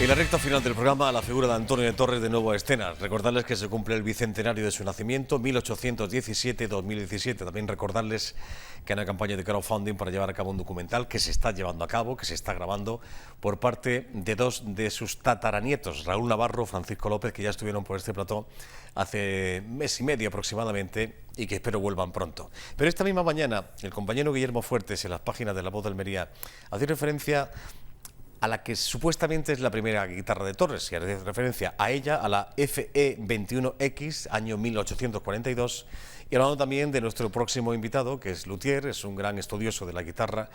En la recta final del programa, la figura de Antonio de Torres de nuevo a escena. Recordarles que se cumple el bicentenario de su nacimiento, 1817-2017. También recordarles que hay una campaña de crowdfunding para llevar a cabo un documental que se está llevando a cabo, que se está grabando por parte de dos de sus tataranietos, Raúl Navarro, Francisco López, que ya estuvieron por este plató hace mes y medio aproximadamente y que espero vuelvan pronto. Pero esta misma mañana, el compañero Guillermo Fuertes, en las páginas de La Voz de Almería, hace referencia a la que supuestamente es la primera guitarra de Torres, y hace referencia a ella, a la FE21X, año 1842, y hablando también de nuestro próximo invitado, que es luthier, es un gran estudioso de la guitarra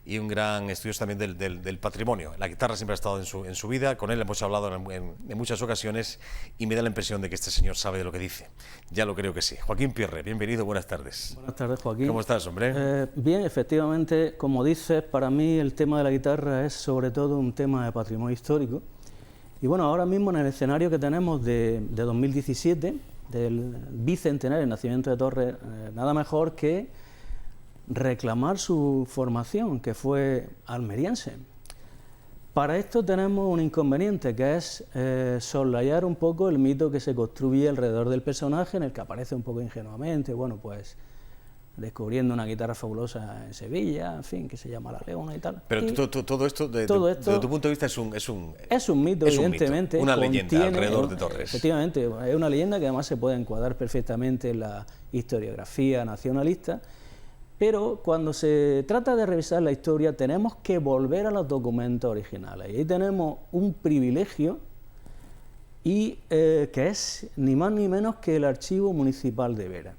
y un gran estudioso también del patrimonio. La guitarra siempre ha estado en su vida, con él hemos hablado en muchas ocasiones y me da la impresión de que este señor sabe de lo que dice. Ya lo creo que sí. Joaquín Pierre, bienvenido, buenas tardes. Buenas tardes, Joaquín. ¿Cómo estás, hombre? Bien, efectivamente, como dices, para mí el tema de la guitarra es sobre todo un tema de patrimonio histórico. Y bueno, ahora mismo en el escenario que tenemos de 2017, del bicentenario del nacimiento de Torres, nada mejor que reclamar su formación, que fue almeriense. Para esto tenemos un inconveniente, que es soslayar un poco el mito que se construye alrededor del personaje, en el que aparece un poco ingenuamente, bueno, pues descubriendo una guitarra fabulosa en Sevilla, en fin, que se llama La Leona y tal. Pero todo esto, desde tu punto de vista, es un mito, evidentemente. Una leyenda alrededor de Torres. Efectivamente, es una leyenda que además se puede encuadrar perfectamente en la historiografía nacionalista, pero cuando se trata de revisar la historia tenemos que volver a los documentos originales. Y ahí tenemos un privilegio, y que es ni más ni menos que el Archivo Municipal de Vera.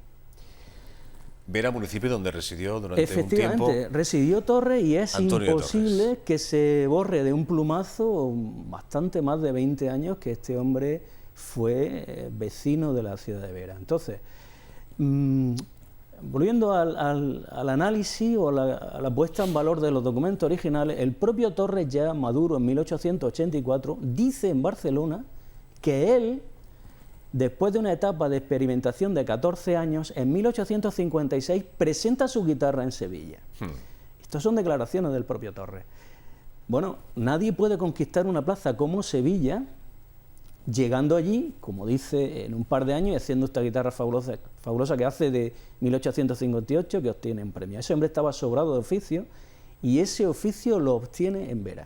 Vera, municipio donde residió durante un tiempo. Efectivamente, residió Torres, y es Antonio imposible que se borre de un plumazo bastante más de 20 años que este hombre fue vecino de la ciudad de Vera. Entonces, volviendo al análisis o a la puesta en valor de los documentos originales, el propio Torres, ya maduro en 1884, dice en Barcelona que él, después de una etapa de experimentación de 14 años, en 1856 presenta su guitarra en Sevilla. Estas son declaraciones del propio Torres. Bueno, nadie puede conquistar una plaza como Sevilla llegando allí, como dice, en un par de años y haciendo esta guitarra fabulosa que hace de 1858, que obtiene un premio. Ese hombre estaba sobrado de oficio y ese oficio lo obtiene en Vera.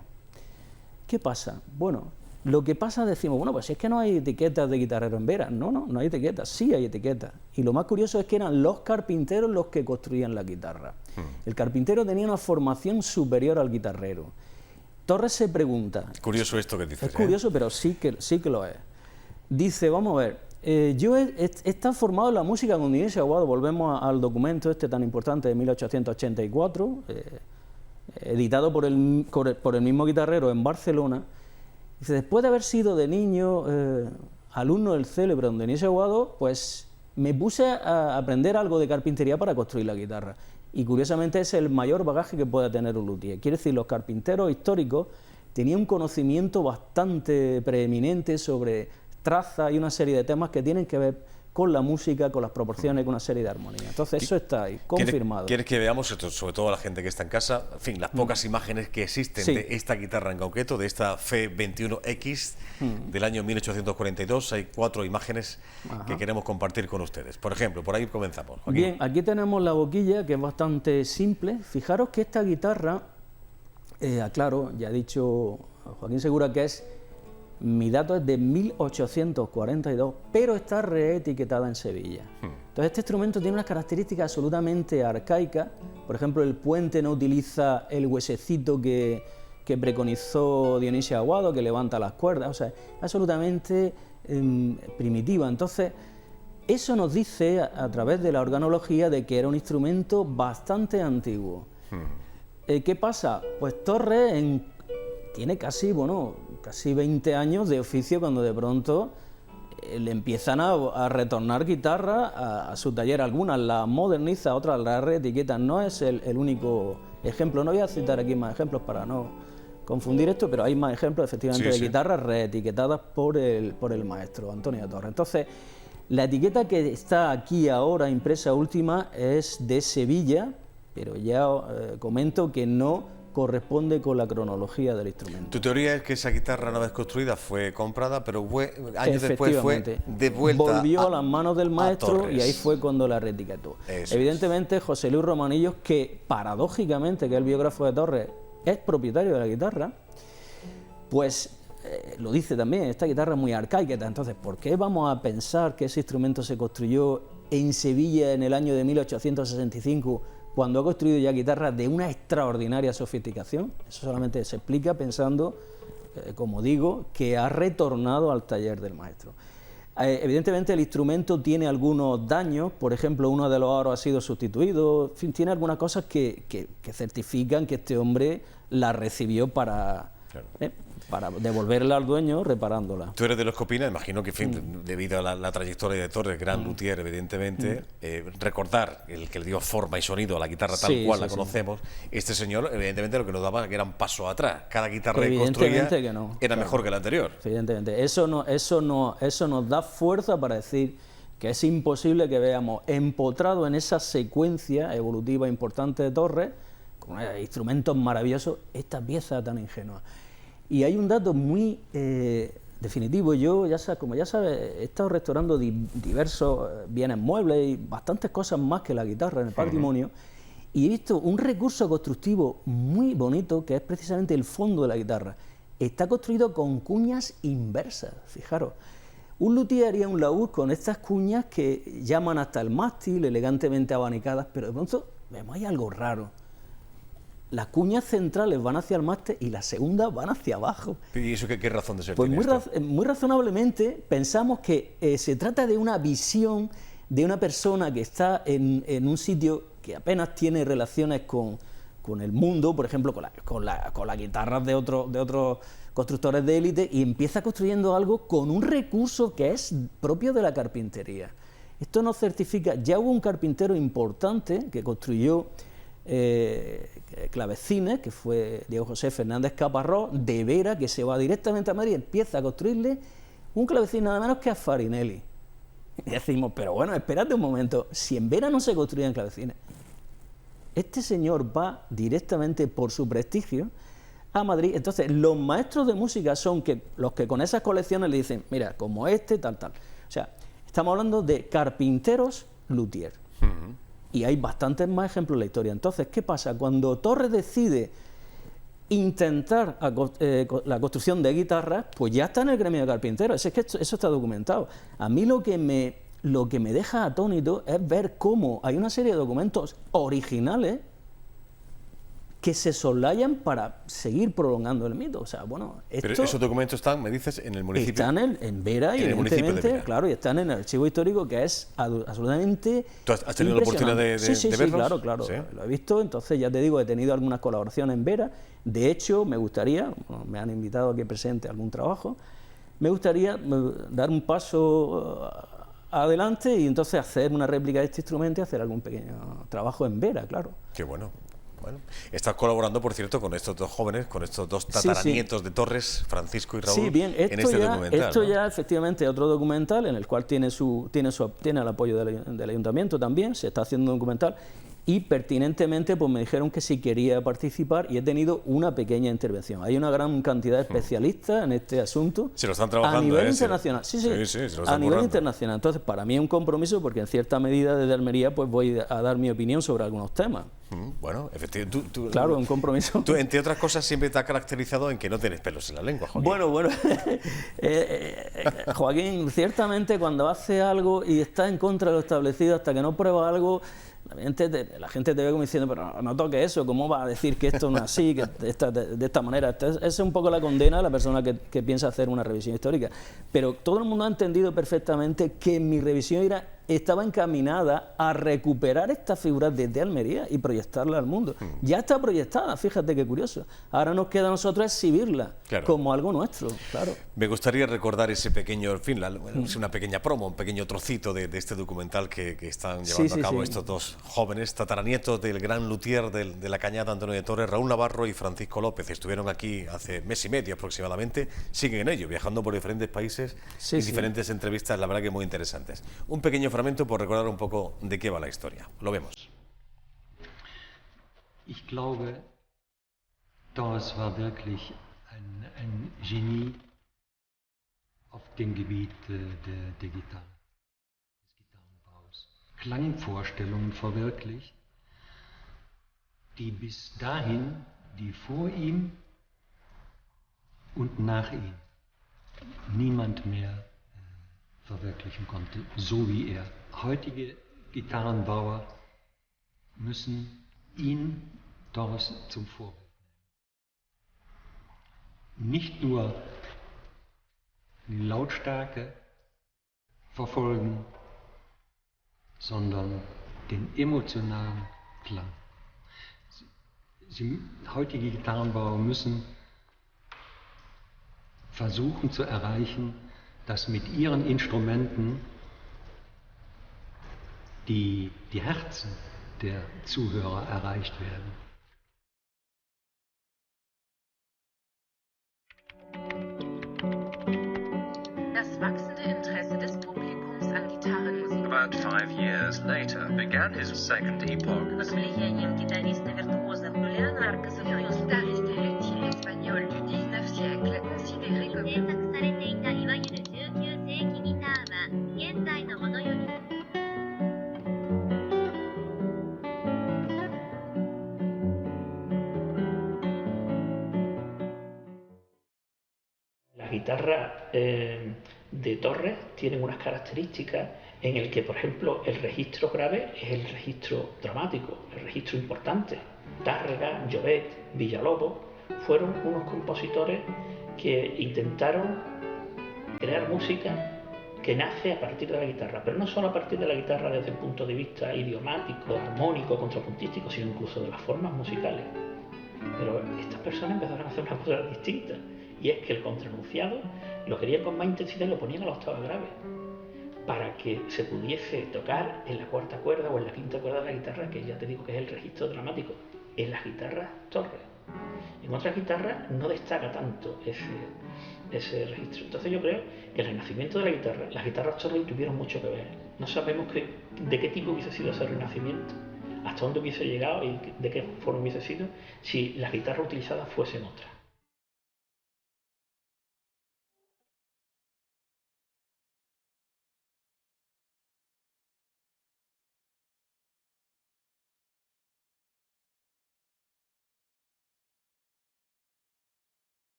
¿Qué pasa? Bueno, lo que pasa, decimos, bueno, pues es que no hay etiquetas de guitarrero en Vera. No hay etiquetas, sí hay etiquetas. Y lo más curioso es que eran los carpinteros los que construían la guitarra. El carpintero tenía una formación superior al guitarrero. Torres se pregunta... Curioso esto que dices. Es curioso, pero sí que lo es. Dice, vamos a ver, yo he estado formado en la música con Dionisio Aguado, volvemos al documento este tan importante de 1884, editado por el mismo guitarrero en Barcelona. Dice, después de haber sido de niño alumno del célebre don Dionisio Aguado, pues me puse a aprender algo de carpintería para construir la guitarra. Y curiosamente es el mayor bagaje que puede tener un luthier. Quiere decir, los carpinteros históricos tenían un conocimiento bastante preeminente sobre traza y una serie de temas que tienen que ver con la música, con las proporciones, con una serie de armonías. Entonces eso está ahí, confirmado. ¿Quieres que veamos, sobre todo la gente que está en casa, en fin, las pocas imágenes que existen de esta guitarra en concreto, de esta FE21X del año 1842? Hay 4 imágenes que queremos compartir con ustedes. Por ejemplo, por ahí comenzamos, Joaquín. Bien, aquí tenemos la boquilla, que es bastante simple. Fijaros que esta guitarra, aclaro, ya ha dicho Joaquín Segura que mi dato es de 1842, pero está reetiquetada en Sevilla. Entonces este instrumento tiene unas características absolutamente arcaicas. Por ejemplo, el puente no utiliza el huesecito que preconizó Dionisio Aguado, que levanta las cuerdas, o sea, es absolutamente primitiva. Entonces, eso nos dice, a través de la organología, de que era un instrumento bastante antiguo. ¿Qué pasa? Pues Torres tiene casi 20 años de oficio, cuando de pronto le empiezan a retornar guitarra a su taller. Algunas las moderniza, otras las reetiquetan. No es el único ejemplo. No voy a citar aquí más ejemplos para no confundir esto, pero hay más ejemplos efectivamente de guitarras reetiquetadas por el maestro Antonio Torres. Entonces, la etiqueta que está aquí ahora impresa última es de Sevilla, pero ya comento que no corresponde con la cronología del instrumento. Tu teoría es que esa guitarra, una vez construida, fue comprada, pero años después fue devuelta. Volvió a las manos del maestro y ahí fue cuando la reetiquetó. Evidentemente, José Luis Romanillos, que paradójicamente, que es el biógrafo de Torres, es propietario de la guitarra, pues lo dice también, esta guitarra es muy arcaica. Entonces, ¿por qué vamos a pensar que ese instrumento se construyó en Sevilla en el año de 1865, cuando ha construido ya guitarras de una extraordinaria sofisticación? Eso solamente se explica pensando, como digo, que ha retornado al taller del maestro. Evidentemente el instrumento tiene algunos daños, por ejemplo, uno de los aros ha sido sustituido, en fin, tiene algunas cosas que certifican que este hombre la recibió para devolverla al dueño reparándola. Tú eres de los que opinas, imagino que, en fin, debido a la trayectoria de Torres, gran luthier, evidentemente, recordar el que le dio forma y sonido a la guitarra tal cual la conocemos, este señor, evidentemente, lo que nos daba era un paso atrás. Cada guitarra que construía era mejor que la anterior. Evidentemente, eso nos da fuerza para decir que es imposible que veamos empotrado en esa secuencia evolutiva importante de Torres, con instrumentos maravillosos, esta pieza tan ingenua. Y hay un dato muy definitivo. Yo, como ya sabes, he estado restaurando diversos bienes muebles y bastantes cosas más que la guitarra en el patrimonio, y he visto un recurso constructivo muy bonito, que es precisamente el fondo de la guitarra. Está construido con cuñas inversas, fijaros. Un luthier haría un laúd con estas cuñas que llaman hasta el mástil, elegantemente abanicadas, pero de pronto vemos hay algo raro. Las cuñas centrales van hacia el mástil y las segundas van hacia abajo. ¿Y eso qué razón de ser? Pues muy razonablemente pensamos que se trata de una visión de una persona que está en un sitio que apenas tiene relaciones con el mundo, por ejemplo, con las guitarras de otros constructores de élite, y empieza construyendo algo con un recurso que es propio de la carpintería. Esto nos certifica, ya hubo un carpintero importante que construyó clavecines, que fue Diego José Fernández Caparrós, de Vera, que se va directamente a Madrid y empieza a construirle un clavecín nada menos que a Farinelli. Y decimos, pero bueno, espérate un momento, si en Vera no se construían clavecines, este señor va directamente por su prestigio a Madrid. Entonces los maestros de música son los que con esas colecciones le dicen, mira, como tal. O sea, estamos hablando de carpinteros luthier. Y hay bastantes más ejemplos en la historia. Entonces, ¿qué pasa? Cuando Torres decide intentar la construcción de guitarras, pues ya está en el gremio de carpinteros. Es que eso está documentado. A mí lo que me deja atónito es ver cómo hay una serie de documentos originales que se soslayan para seguir prolongando el mito. O sea, bueno, pero esos documentos están, me dices, en el municipio. Están en Vera, y evidentemente, claro, y están en el archivo histórico, que es absolutamente. ¿Tú has tenido la oportunidad de verlos? Sí, claro. ¿Sí? Lo he visto. Entonces, ya te digo, he tenido algunas colaboraciones en Vera. De hecho, me gustaría, me han invitado a que presente algún trabajo, me gustaría dar un paso adelante y entonces hacer una réplica de este instrumento y hacer algún pequeño trabajo en Vera, claro. Qué bueno. Bueno, estás colaborando, por cierto, con estos dos jóvenes, con estos dos tataranietos de Torres, Francisco y Raúl, en este documental. Esto ya efectivamente es otro documental en el cual tiene el apoyo del ayuntamiento también, se está haciendo un documental, y pertinentemente pues me dijeron que si quería participar y he tenido una pequeña intervención. Hay una gran cantidad de especialistas en este asunto. Se lo están trabajando. A nivel internacional. Sí, a nivel internacional. Entonces, para mí es un compromiso porque en cierta medida desde Almería pues voy a dar mi opinión sobre algunos temas. Bueno, efectivamente. Claro, un compromiso. Tú, entre otras cosas, siempre te has caracterizado en que no tienes pelos en la lengua, Joaquín. Bueno. Joaquín, ciertamente cuando hace algo y está en contra de lo establecido, hasta que no prueba algo, la gente te ve como diciendo, pero no toques eso, ¿cómo va a decir que esto no es así, que de esta manera? Esa es un poco la condena de la persona que piensa hacer una revisión histórica. Pero todo el mundo ha entendido perfectamente que mi revisión estaba encaminada a recuperar esta figura desde Almería y proyectarla al mundo. Ya está proyectada, fíjate qué curioso. Ahora nos queda a nosotros exhibirla como algo nuestro, claro. Me gustaría recordar ese pequeño, en fin, es una pequeña promo, un pequeño trocito de este documental que están llevando a cabo estos dos jóvenes tataranietos del gran luthier de la Cañada, Antonio de Torres, Raúl Navarro y Francisco López. Estuvieron aquí hace mes y medio aproximadamente, siguen en ello, viajando por diferentes países y diferentes entrevistas, la verdad que muy interesantes. Un pequeño fragmento por recordar un poco de qué va la historia. Lo vemos. Ich glaube, Torres war wirklich ein Genie auf dem Gebiet der Gitarre, des Gitarrenbaus. Klangvorstellungen verwirklicht, die bis dahin, die vor ihm und nach ihm niemand mehr verwirklichen konnte, so wie er. Heutige Gitarrenbauer müssen ihn, Torres, zum Vorbild nehmen. Nicht nur die Lautstärke verfolgen, sondern den emotionalen Klang. Heutige Gitarrenbauer müssen versuchen zu erreichen, dass mit ihren Instrumenten die Herzen der Zuhörer erreicht werden. Das wachsende Interesse des Publikums an Gitarrenmusik. About 5 years later began his second epoch. Под влиянием гитариста-виртуоза Джулиана Аркаса Guitariste luthier espagnol du 19e siècle, considéré comme 制作されていたいわゆる19世紀ギターは現在のものより Las guitarras de Torres tienen unas características en el que, por ejemplo, el registro grave es el registro dramático, el registro importante. Tárrega, Llobet, Villalobos fueron unos compositores que intentaron crear música que nace a partir de la guitarra, pero no solo a partir de la guitarra desde el punto de vista idiomático, armónico, contrapuntístico, sino incluso de las formas musicales. Pero estas personas empezaron a hacer una cosa distinta, y es que el contraenunciado lo querían con más intensidad y lo ponían a la octava grave, para que se pudiese tocar en la cuarta cuerda o en la quinta cuerda de la guitarra, que ya te digo que es el registro dramático, en las guitarras Torres. En otras guitarras no destaca tanto ese registro. Entonces yo creo que el renacimiento de la guitarra, las guitarras Torres tuvieron mucho que ver. No sabemos de qué tipo hubiese sido ese renacimiento, hasta dónde hubiese llegado y de qué forma hubiese sido si las guitarras utilizadas fuesen otras.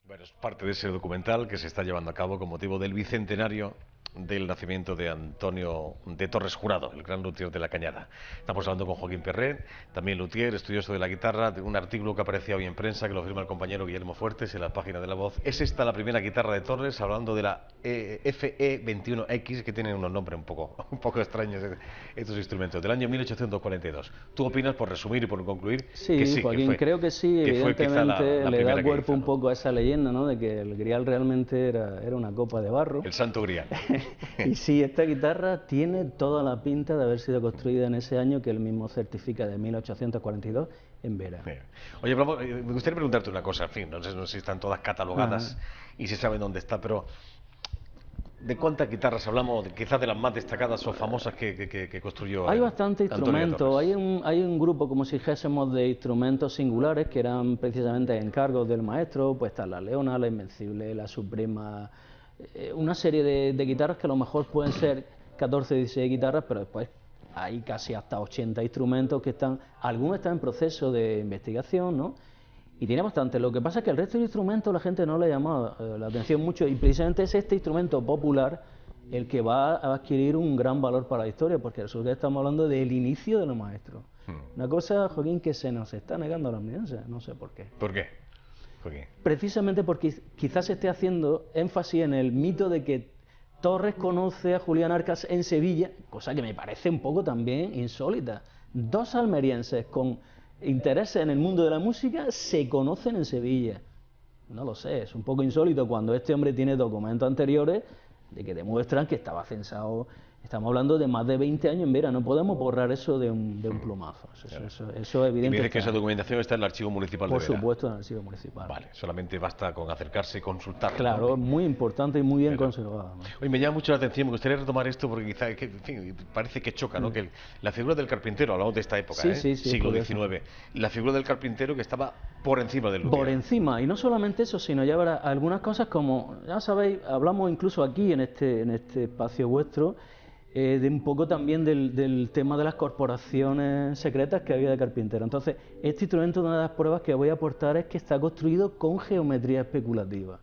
Bueno, es parte de ese documental que se está llevando a cabo con motivo del bicentenario del nacimiento de Antonio de Torres Jurado, el gran luthier de la Cañada. Estamos hablando con Joaquín Perret, también luthier, estudioso de la guitarra, de un artículo que aparecía hoy en prensa, que lo firma el compañero Guillermo Fuertes en la página de La Voz. ¿Es esta la primera guitarra de Torres? Hablando de la FE21X, que tiene unos nombres un poco extraños estos instrumentos, del año 1842. ¿Tú opinas, por resumir y por concluir, sí, que sí, Joaquín, que fue, creo que sí, que fue evidentemente la le da cuerpo hizo, un ¿no? poco a esa leyenda, ¿no?, de que el grial realmente era una copa de barro. El santo grial. Y sí, esta guitarra tiene toda la pinta de haber sido construida en ese año que él mismo certifica, de 1842, en Vera. Oye, me gustaría preguntarte una cosa, en fin, no sé si están todas catalogadas y si saben dónde está, pero ¿de cuántas guitarras hablamos? Quizás de las más destacadas o famosas que construyó. Hay bastantes instrumentos, hay hay un grupo, como si dijésemos, de instrumentos singulares que eran precisamente encargos del maestro. Pues está la Leona, la Invencible, la Suprema, una serie de guitarras que a lo mejor pueden ser 14, 16 guitarras, pero después hay casi hasta 80 instrumentos que algunos están en proceso de investigación, ¿no? Y tiene bastante. Lo que pasa es que el resto de instrumentos la gente no le ha llamado la atención mucho, y precisamente es este instrumento popular el que va a adquirir un gran valor para la historia, porque resulta que estamos hablando del inicio de los maestros. Una cosa, Joaquín, que se nos está negando a la amenaza, no sé por qué. ¿Por qué, Joaquín? Precisamente porque quizás se esté haciendo énfasis en el mito de que Torres conoce a Julián Arcas en Sevilla, cosa que me parece un poco también insólita. Dos almerienses con intereses en el mundo de la música se conocen en Sevilla. No lo sé, es un poco insólito cuando este hombre tiene documentos anteriores de que demuestran que estaba censado. Estamos hablando de más de 20 años en Vera, no podemos borrar eso de un plumazo. Eso es evidente. Y me dice que esa documentación está en el Archivo Municipal de Vera. Por supuesto, en el Archivo Municipal. Vale, solamente basta con acercarse y consultarlo. Claro, ¿no? es muy importante y muy bien conservado, ¿no? Oye, me llama mucho la atención, me gustaría retomar esto porque quizá, en fin, parece que choca, ¿no? Que la figura del carpintero, hablamos de esta época, siglo XIX, la figura del carpintero que estaba por encima del luthier. Por encima, y no solamente eso, sino ya verás, algunas cosas como, ya sabéis, hablamos incluso aquí en este espacio vuestro, de un poco también del tema de las corporaciones secretas que había de carpintero. Entonces, este instrumento, una de las pruebas que voy a aportar es que está construido con geometría especulativa.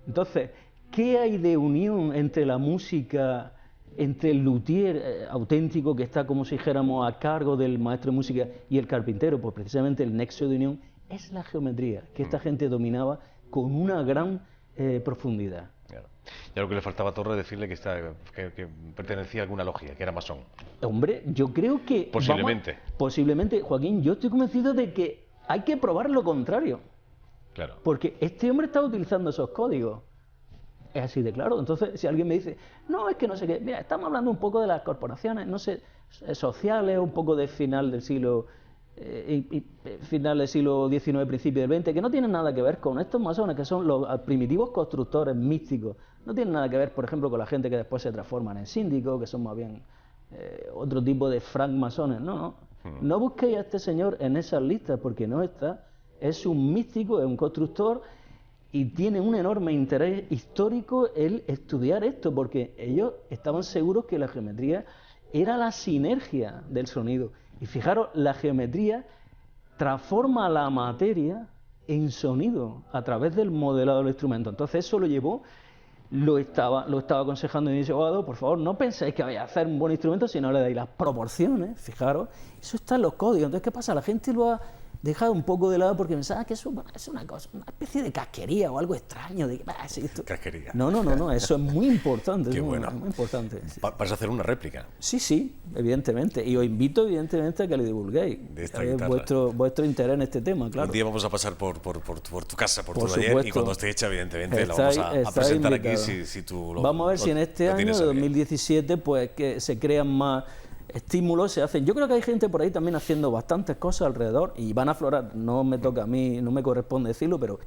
Entonces, ¿qué hay de unión entre la música, entre el luthier auténtico que está, como si dijéramos, a cargo del maestro de música y el carpintero? Pues precisamente el nexo de unión es la geometría, que esta gente dominaba con una gran profundidad. Claro. Ya lo que le faltaba a Torres decirle que pertenecía a alguna logia, que era masón. Hombre, yo creo que... Posiblemente. Posiblemente, Joaquín, yo estoy convencido de que hay que probar lo contrario. Claro. Porque este hombre estaba utilizando esos códigos. Es así de claro. Entonces, si alguien me dice, no, es que no sé qué, mira, estamos hablando un poco de las corporaciones, no sé, sociales, un poco de final del siglo XIX, principio del XX, que no tienen nada que ver con estos masones, que son los primitivos constructores místicos. No tienen nada que ver, por ejemplo, con la gente que después se transforman en síndicos, que son más bien otro tipo de francmasones. No busquéis a este señor en esas listas, porque no está. Es un místico, es un constructor, y tiene un enorme interés histórico el estudiar esto, porque ellos estaban seguros que la geometría era la sinergia del sonido. Y fijaros, la geometría transforma la materia en sonido a través del modelado del instrumento. Entonces eso lo llevó, lo estaba aconsejando y dice, por favor, no penséis que vais a hacer un buen instrumento si no le dais las proporciones. Fijaros, eso está en los códigos. Entonces, ¿qué pasa? La gente lo ha dejado un poco de lado porque pensaba que eso es una cosa, una especie de casquería o algo extraño. Casquería. No, eso es muy importante. Qué bueno. Muy importante. Sí. ¿Vas a hacer una réplica? Sí, evidentemente. Y os invito, evidentemente, a que le divulguéis. De esta guitarra. Vuestro interés en este tema, claro. Un día vamos a pasar por tu casa, por tu taller, supuesto. y cuando esté hecha, evidentemente, la vamos a presentar invitado. aquí si tú lo vamos a ver si en este año de 2017 pues que se crean más estímulos, se hacen. Yo creo que hay gente por ahí también haciendo bastantes cosas alrededor y van a aflorar. No me toca a mí, no me corresponde decirlo, pero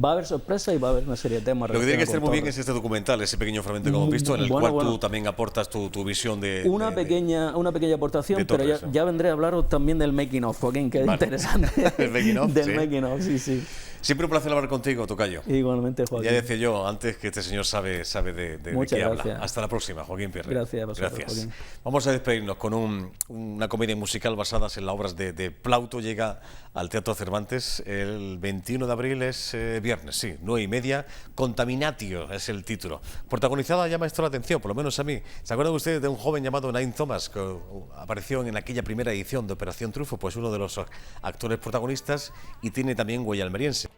va a haber sorpresas y va a haber una serie de temas. Lo que tiene que estar muy bien es este documental, ese pequeño fragmento que hemos visto, en el cual tú también aportas tu visión de... Una pequeña aportación, pero ya vendré a hablaros también del making of, Joaquín, que es interesante. El making of, del making of, sí. Siempre un placer hablar contigo, tocayo. Igualmente, Joaquín. Ya decía yo antes que este señor sabe de qué habla. Hasta la próxima, Joaquín Pierre. Gracias a vosotros, Joaquín. Vamos a despedirnos con una comedia musical basada en las obras de Plauto. Llega al Teatro Cervantes el 21 de abril, es viernes, sí, 9:30. Contaminatio es el título. Protagonizada, llama esto la atención, por lo menos a mí. ¿Se acuerdan ustedes de un joven llamado Nain Thomas que apareció en aquella primera edición de Operación Trufo? Pues uno de los actores protagonistas, y tiene también huella almeriense.